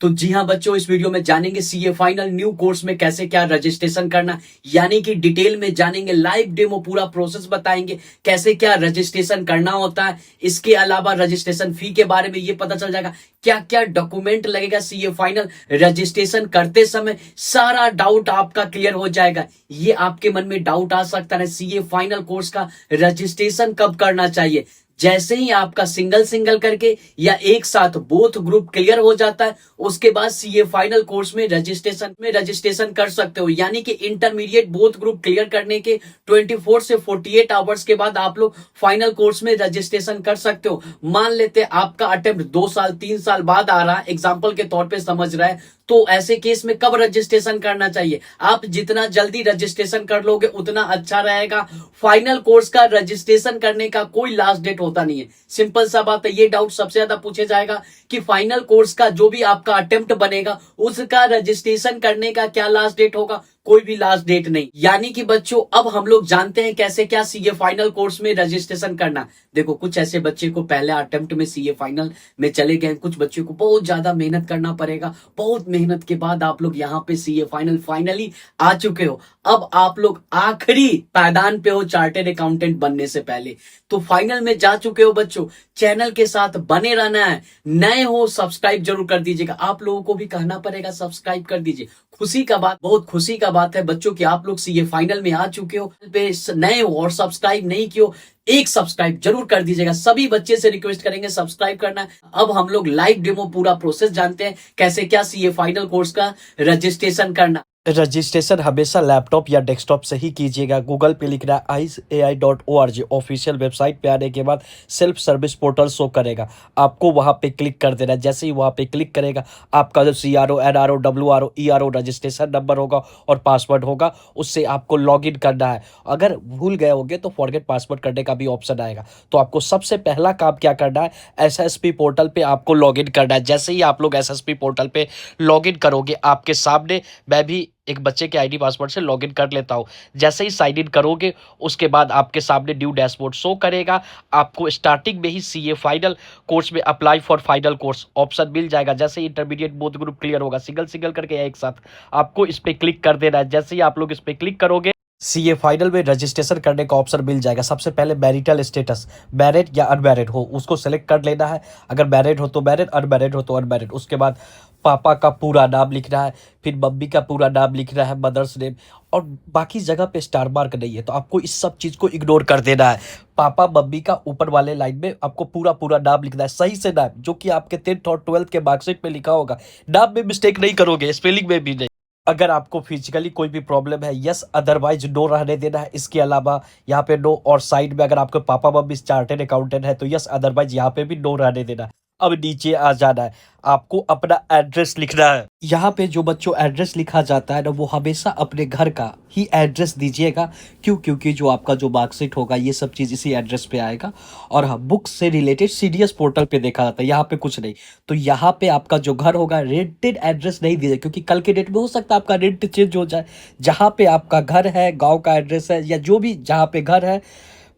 तो जी हाँ बच्चों, इस वीडियो में जानेंगे सीए फाइनल न्यू कोर्स में कैसे क्या रजिस्ट्रेशन करना, यानी कि डिटेल में जानेंगे, लाइव डेमो पूरा प्रोसेस बताएंगे कैसे क्या रजिस्ट्रेशन करना होता है। इसके अलावा रजिस्ट्रेशन फी के बारे में ये पता चल जाएगा क्या क्या डॉक्यूमेंट लगेगा सीए फाइनल रजिस्ट्रेशन करते समय। सारा डाउट आपका क्लियर हो जाएगा। ये आपके मन में डाउट आ सकता है सीए फाइनल कोर्स का रजिस्ट्रेशन कब करना चाहिए। जैसे ही आपका सिंगल सिंगल करके या एक साथ बोथ ग्रुप क्लियर हो जाता है, उसके बाद सीए फाइनल कोर्स में रजिस्ट्रेशन कर सकते हो। यानी कि इंटरमीडिएट बोथ ग्रुप क्लियर करने के 24 से 48 आवर्स के बाद आप लोग फाइनल कोर्स में रजिस्ट्रेशन कर सकते हो। मान लेते हैं आपका अटेम्प्ट 2 साल 3 साल बाद आ रहा है, एग्जाम्पल के तौर पे समझ रहा है, तो ऐसे केस में कब रजिस्ट्रेशन करना चाहिए? आप जितना जल्दी रजिस्ट्रेशन कर लोगे उतना अच्छा रहेगा। फाइनल कोर्स का रजिस्ट्रेशन करने का कोई लास्ट डेट होता नहीं है। सिंपल सा बात है। ये डाउट सबसे ज्यादा पूछे जाएगा कि फाइनल कोर्स का जो भी आपका अटेम्प्ट बनेगा उसका रजिस्ट्रेशन करने का क्या लास्ट डेट होगा? कोई भी लास्ट डेट नहीं। यानी कि बच्चों अब हम लोग जानते हैं कैसे क्या सीए फाइनल कोर्स में रजिस्ट्रेशन करना। देखो, कुछ ऐसे बच्चे को पहले अटेम्प्ट में सीए फाइनल में चले गए, कुछ बच्चों को बहुत ज्यादा मेहनत करना पड़ेगा। बहुत मेहनत के बाद आप लोग यहाँ पे सीए फाइनल फाइनली आ चुके हो। अब आप लोग आखिरी पायदान पे हो चार्टेड अकाउंटेंट बनने से पहले, तो फाइनल में जा चुके हो बच्चों। चैनल के साथ बने रहना है। नए हो सब्सक्राइब जरूर कर दीजिएगा। आप लोगों को भी कहना पड़ेगा सब्सक्राइब कर दीजिए। खुशी का बात, बहुत खुशी का बात है बच्चों कि आप लोग सीए फाइनल में आ चुके हो, पे नए हो और सब्सक्राइब नहीं किए हो, एक सब्सक्राइब जरूर कर दीजिएगा। सभी बच्चे से रिक्वेस्ट करेंगे सब्सक्राइब करना। अब हम लोग लाइव डेमो पूरा प्रोसेस जानते हैं कैसे क्या सीए फाइनल कोर्स का रजिस्ट्रेशन करना। रजिस्ट्रेशन हमेशा लैपटॉप या डेस्कटॉप से ही कीजिएगा। गूगल पे लिख रहा है ICAI.org ऑफिशियल वेबसाइट पे आने के बाद सेल्फ सर्विस पोर्टल शो करेगा, आपको वहां पे क्लिक कर देना है। जैसे ही वहां पे क्लिक करेगा, आपका जो CRO NRO WRO ERO registration number होगा और पासवर्ड होगा, उससे आपको लॉगिन करना है। अगर भूल गए होंगे तो फॉरगेट पासवर्ड करने का भी ऑप्शन आएगा। तो आपको सबसे पहला काम क्या करना है, SSP पोर्टल पे आपको लॉगिन करना है। जैसे ही आप लोग SSP पोर्टल पे लॉगिन करोगे, आपके सामने मैं भी एक बच्चे के आईडी पासवर्ड से लॉगिन कर लेता हूं। जैसे ही साइन इन करोगे, उसके बाद आपके सामने न्यू डैशबोर्ड शो करेगा। आपको स्टार्टिंग में ही सीए फाइनल कोर्स में apply for final course option मिल जाएगा। जैसे ही इंटरमीडिएट बोथ ग्रुप क्लियर होगा, सिंगल सिंगल करके या एक साथ, आपको इस पे क्लिक कर देना है। जैसे ही आप लोग इस पे क्लिक करोगे, सीए फाइनल में रजिस्ट्रेशन करने का ऑप्शन मिल जाएगा। सबसे पहले मैरिटल स्टेटस, मैरिड या अनमैरिड हो उसको सेलेक्ट कर लेना है। अगर मैरिड हो तो मैरिड, अनमैरिड हो तो अनमैरिड। उसके बाद पापा का पूरा नाम लिखना है, फिर मम्मी का पूरा नाम लिखना है, मदर्स नेम, और बाकी जगह पे स्टार मार्क नहीं है तो आपको इस सब चीज़ को इग्नोर कर देना है। पापा मम्मी का ऊपर वाले लाइन में आपको पूरा पूरा नाम लिखना है, सही से नाम, जो कि आपके 10th और 12th के मार्कशीट पे लिखा होगा। नाम में मिस्टेक नहीं करोगे, स्पेलिंग में भी नहीं। अगर आपको फिजिकली कोई भी प्रॉब्लम है, यस, अदरवाइज नो रहने देना है। इसके अलावा यहाँ पे नो, और साइड में अगर आपके पापा मम्मी चार्टेड अकाउंटेंट है तो यस, अदरवाइज यहाँ पे भी नो रहने देना है। अब नीचे आ जाना है, आपको अपना एड्रेस लिखना है। यहाँ पे जो बच्चों एड्रेस लिखा जाता है ना, वो हमेशा अपने घर का ही एड्रेस दीजिएगा। क्योंकि जो आपका जो मार्कशीट होगा ये सब चीज़ इसी एड्रेस पे आएगा। और हाँ, बुक से रिलेटेड सीडीएस पोर्टल पे देखा जाता है, यहाँ पे कुछ नहीं। तो यहाँ पे आपका जो घर होगा रेंटेड एड्रेस नहीं दीजिए, क्योंकि कल के डेट में हो सकता है आपका रेंट चेंज हो जाए। जहाँ पे आपका घर है, गाँव का एड्रेस है या जो भी जहाँ पे घर है,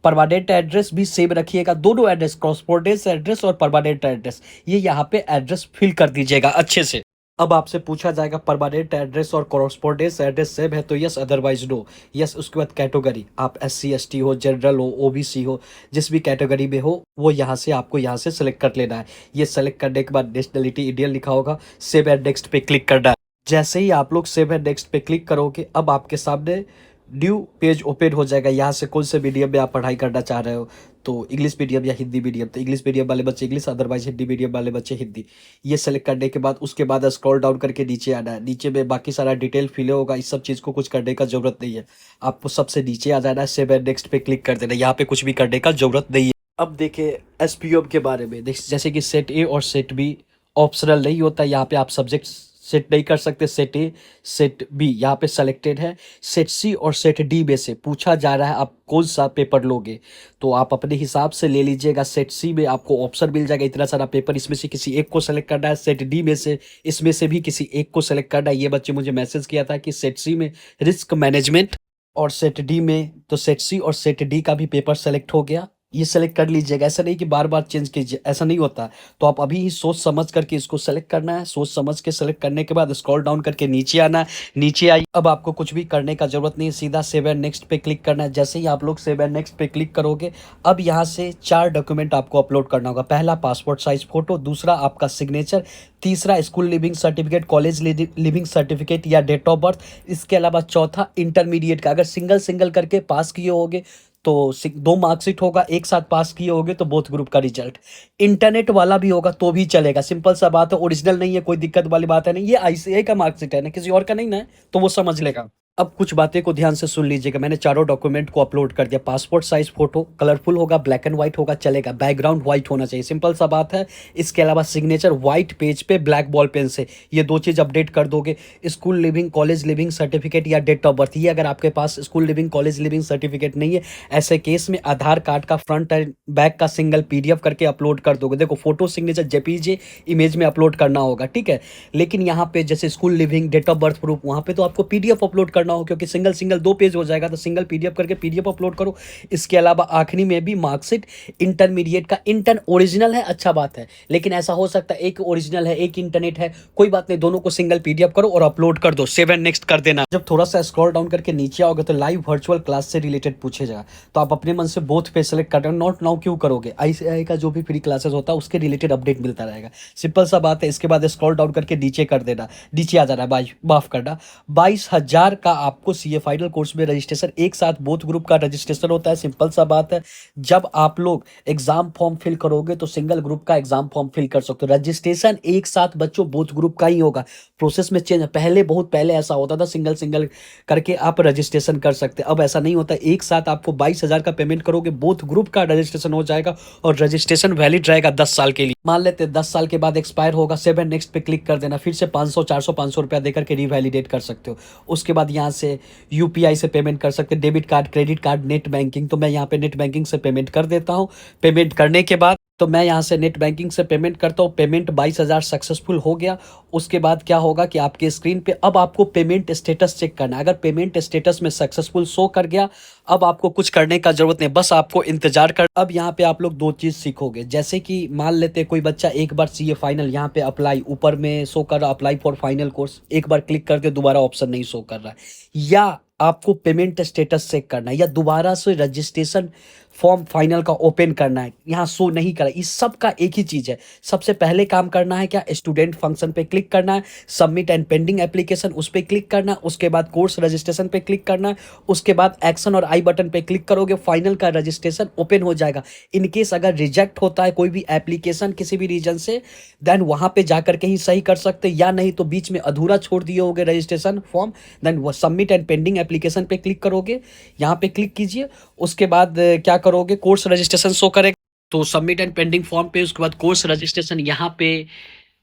परमानेंट एड्रेस भी सेम रखिएगा। दोनों एड्रेस, कॉरस्पॉन्डेंस एड्रेस और परमानेंट एड्रेस, ये यहाँ पे एड्रेस फिल कर दीजिएगा अच्छे से। अब आपसे पूछा जाएगा परमानेंट एड्रेस और कॉरस्पॉन्डेंस एड्रेस सेम है तो यस, अदरवाइज नो। यस, उसके बाद कैटेगरी, आप SC ST हो, जनरल हो, OBC हो, जिस भी कैटेगरी में हो वो यहाँ से आपको यहाँ से सेलेक्ट कर लेना है। ये सेलेक्ट करने के बाद नेशनलिटी इंडियन लिखा होगा, सेव एंड नेक्स्ट पे क्लिक करना है। जैसे ही आप लोग सेव एंड नेक्स्ट पे क्लिक करोगे, अब आपके सामने न्यू पेज ओपन हो जाएगा। यहाँ से कौन से मीडियम में आप पढ़ाई करना चाह रहे हो, तो इंग्लिश मीडियम या हिंदी मीडियम, तो इंग्लिश मीडियम वाले बच्चे इंग्लिश, अदरवाइज हिंदी मीडियम वाले बच्चे हिंदी। ये सेलेक्ट करने के बाद उसके बाद स्क्रॉल डाउन करके नीचे आना है। नीचे में बाकी सारा डिटेल फिल होगा, इस सब चीज़ को कुछ करने का जरूरत नहीं है। आपको सबसे नीचे आ जाना है, सेव एंड नेक्स्ट पे क्लिक कर देना। यहाँ पे कुछ भी करने का जरूरत नहीं है। अब देखिए SPOM के बारे में, जैसे कि सेट A और सेट B ऑप्शनल नहीं होता। यहाँ पे आप सब्जेक्ट सेट नहीं कर सकते। सेट A सेट B यहाँ पे सेलेक्टेड है। सेट C और सेट D में से पूछा जा रहा है आप कौन सा पेपर लोगे, तो आप अपने हिसाब से ले लीजिएगा। सेट C में आपको ऑप्शन मिल जाएगा इतना सारा पेपर, इसमें से किसी एक को सेलेक्ट करना है। सेट D में से इसमें से भी किसी एक को सेलेक्ट करना है। ये बच्चे मुझे मैसेज किया था कि सेट C में रिस्क मैनेजमेंट और सेट D में, तो सेट C और सेट D का भी पेपर सेलेक्ट हो गया। ये सेलेक्ट कर लीजिएगा, ऐसा नहीं कि बार बार चेंज कीजिए, ऐसा नहीं होता। तो आप अभी ही सोच समझ करके इसको सेलेक्ट करना है। सोच समझ के सेलेक्ट करने के बाद स्क्रॉल डाउन करके नीचे आना है। नीचे आइए, अब आपको कुछ भी करने का जरूरत नहीं है, सीधा सेव एंड नेक्स्ट पे क्लिक करना है। जैसे ही आप लोग सेव एंड नेक्स्ट पे क्लिक करोगे, अब यहाँ से 4 डॉक्यूमेंट आपको अपलोड करना होगा। पहला पासपोर्ट साइज फोटो, दूसरा आपका सिग्नेचर, तीसरा school leaving certificate, college leaving certificate या डेट ऑफ बर्थ, इसके अलावा चौथा इंटरमीडिएट का। अगर सिंगल सिंगल करके पास किए होगे तो 2 मार्कशीट होगा, एक साथ पास किए होगे तो बोथ ग्रुप का रिजल्ट। इंटरनेट वाला भी होगा तो भी चलेगा, सिंपल सा बात है, ओरिजिनल नहीं है, कोई दिक्कत वाली बात है नहीं। ये आईसीआई का मार्कशीट है ना, किसी और का नहीं ना है, तो वो समझ लेगा। अब कुछ बातें को ध्यान से सुन लीजिएगा। मैंने चारों डॉक्यूमेंट को अपलोड कर दिया। पासपोर्ट साइज फोटो कलरफुल होगा, ब्लैक एंड व्हाइट होगा, चलेगा। बैकग्राउंड व्हाइट होना चाहिए, सिंपल सा बात है। इसके अलावा सिग्नेचर व्हाइट पेज पे ब्लैक बॉल पेन से, ये 2 चीज अपडेट कर दोगे। School leaving college leaving certificate या डेट ऑफ बर्थ, ये अगर आपके पास school leaving college leaving certificate नहीं है, ऐसे केस में आधार कार्ड का फ्रंट एंड बैक का सिंगल पीडीएफ करके अपलोड कर दोगे। देखो फोटो सिग्नेचर जेपीजी इमेज में अपलोड करना होगा, ठीक है। लेकिन यहाँ पे जैसे school living date of birth proof, वहाँ पे तो आपको पीडीएफ अपलोड करना हो, क्योंकि सिंगल 2 पेज हो जाएगा, तो सिंगल पीडीएफ करके पीडीएफ अपलोड करो। इसके अलावा आखिरी में भी मार्कशीट इंटरमीडिएट का, इंटर्न ओरिजिनल है, अच्छा बात है, लेकिन ऐसा हो सकता है एक ओरिजिनल है एक इंटरनेट है, कोई बात नहीं, दोनों को सिंगल पीडीएफ करो और अपलोड कर दो। सेव एंड नेक्स्ट कर देना। जब थोड़ा सा स्क्रॉल डाउन करके नीचे आओगे तो लाइव वर्चुअल क्लास से रिलेटेड पूछेगा, तो आप अपने मन से बोथ पे सेलेक्ट कर रहे हो। नॉट नाउ क्यों करोगे, आईसीआई का जो भी फ्री क्लासेस होता है उसके रिलेटेड अपडेट मिलता रहेगा, सिंपल सा बात है। इसके बाद स्क्रॉल डाउन करके नीचे कर देना, नीचे आ जाना है, माफ करना। 22,000 का आपको सीए फाइनल कोर्स में रजिस्ट्रेशन, एक साथ बोथ ग्रुप का रजिस्ट्रेशन होता है, सिंपल सा बात है। जब आप लोग एग्जाम फॉर्म फिल करोगे तो सिंगल ग्रुप का एग्जाम फॉर्म फिल कर सकते हो। रजिस्ट्रेशन एक साथ बच्चों बोथ ग्रुप का ही होगा, प्रोसेस में चेंज। बहुत पहले ऐसा होता था, सिंगल सिंगल करके आप रजिस्ट्रेशन कर सकते, अब ऐसा नहीं होता। एक साथ आपको 22,000 का पेमेंट करोगे, बोथ ग्रुप का रजिस्ट्रेशन हो जाएगा और रजिस्ट्रेशन वैलिड रहेगा 10 साल के लिए। मान लेते 10 साल के बाद एक्सपायर होगा, 7 नेक्स्ट पे क्लिक कर देना, फिर से 500 400 500 रुपया देकर के रिवैलिडेट कर सकते हो। उसके बाद यहाँ से यूपीआई से पेमेंट कर सकते, debit card, credit card, net banking. तो मैं यहाँ पे नेट बैंकिंग से पेमेंट कर देता हूँ। पेमेंट करने के बाद तो मैं यहाँ से नेट बैंकिंग से पेमेंट करता हूँ। पेमेंट 22,000 सक्सेसफुल हो गया। उसके बाद क्या होगा कि आपके स्क्रीन पे अब आपको पेमेंट स्टेटस चेक करना है। अगर पेमेंट स्टेटस में सक्सेसफुल शो कर गया, अब आपको कुछ करने का जरूरत नहीं, बस आपको इंतजार कर। अब यहाँ पे आप लोग 2 चीज सीखोगे, जैसे कि मान लेते कोई बच्चा एक बार सीए फाइनल यहाँ पे अप्लाई, ऊपर में शो कर रहा अप्लाई फॉर फाइनल कोर्स, एक बार क्लिक करके दोबारा ऑप्शन नहीं शो कर रहा है, या आपको पेमेंट स्टेटस चेक करना है, या दोबारा से रजिस्ट्रेशन फॉर्म फाइनल का ओपन करना है, यहाँ शो नहीं करा, इस सब का एक ही चीज है। सबसे पहले काम करना है क्या, स्टूडेंट फंक्शन पे क्लिक करना है, सबमिट एंड पेंडिंग एप्लीकेशन उस पे क्लिक करना है, उसके बाद कोर्स रजिस्ट्रेशन पे क्लिक करना है, उसके बाद एक्शन और आई बटन पे क्लिक करोगे, फाइनल का रजिस्ट्रेशन ओपन हो जाएगा। इनकेस अगर रिजेक्ट होता है कोई भी एप्लीकेशन किसी भी रीजन से, देन वहां पे जाकर के ही सही कर सकते, या नहीं तो बीच में अधूरा छोड़ दिए होगे रजिस्ट्रेशन फॉर्म, देन वो सबमिट एंड पेंडिंग एप्लीकेशन पे क्लिक करोगे, यहाँ पे क्लिक कीजिए। उसके बाद क्या करोगे, कोर्स रजिस्ट्रेशन शो करेगा, तो सबमिट एंड पेंडिंग फॉर्म पे, उसके बाद कोर्स रजिस्ट्रेशन, यहाँ पे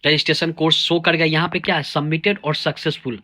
रजिस्ट्रेशन कोर्स शो कर गया, यहाँ पे क्या है सबमिटेड और सक्सेसफुल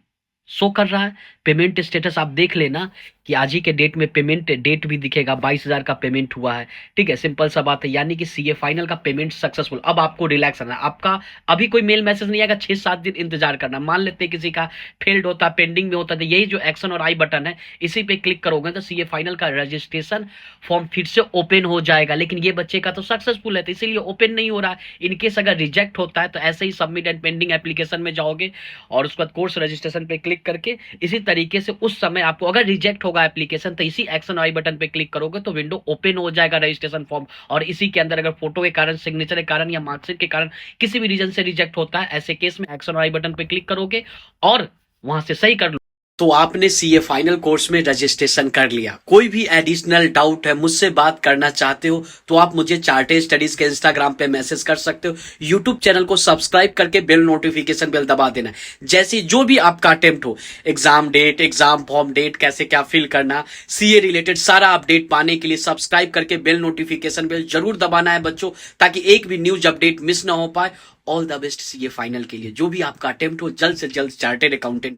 शो कर रहा है। पेमेंट स्टेटस आप देख लेना कि आज ही के डेट में पेमेंट डेट भी दिखेगा, 22,000 का पेमेंट हुआ है, ठीक है, सिंपल सा बात है। यानी कि सीए फाइनल का पेमेंट सक्सेसफुल। अब आपको रिलैक्स रहना, आपका अभी कोई मेल मैसेज नहीं आएगा, 6-7 दिन इंतजार करना। मान लेते हैं किसी का फेल्ड होता, पेंडिंग में होता, तो यही जो एक्शन और आई बटन है इसी पे क्लिक करोगे तो सीए फाइनल का रजिस्ट्रेशन फॉर्म फिर से ओपन हो जाएगा। लेकिन ये बच्चे का तो सक्सेसफुल है तो इसीलिए ओपन नहीं हो रहा है। इनकेस अगर रिजेक्ट होता है तो ऐसे ही सबमिट एंड पेंडिंग एप्लीकेशन में जाओगे और उसके बाद कोर्स रजिस्ट्रेशन पे क्लिक करके इसी तरीके से उस समय आपको अगर रिजेक्ट होगा एप्लीकेशन तो इसी एक्शन आई बटन पे क्लिक करोगे तो विंडो ओपन हो जाएगा रजिस्ट्रेशन फॉर्म। और इसी के अंदर अगर फोटो के कारण, सिग्नेचर के कारण या मार्कशीट के कारण किसी भी रीजन से रिजेक्ट होता है, ऐसे केस में एक्शन आई बटन पे क्लिक करोगे और वहां से सही कर लो। तो आपने सीए फाइनल कोर्स में रजिस्ट्रेशन कर लिया। कोई भी एडिशनल डाउट है, मुझसे बात करना चाहते हो तो आप मुझे चार्टेड स्टडीज के इंस्टाग्राम पे मैसेज कर सकते हो। यूट्यूब चैनल को सब्सक्राइब करके बेल नोटिफिकेशन बेल दबा देना। जैसे जो भी आपका अटेम्प्ट हो, exam date, exam form date, कैसे क्या फिल करना, सीए रिलेटेड सारा अपडेट पाने के लिए सब्सक्राइब करके बेल नोटिफिकेशन बेल जरूर दबाना है बच्चों, ताकि एक भी न्यूज अपडेट मिस ना हो पाए। All the best CA final के लिए। जो भी आपका अटेम्प्ट हो, जल्द से जल्द चार्टेड अकाउंटेंट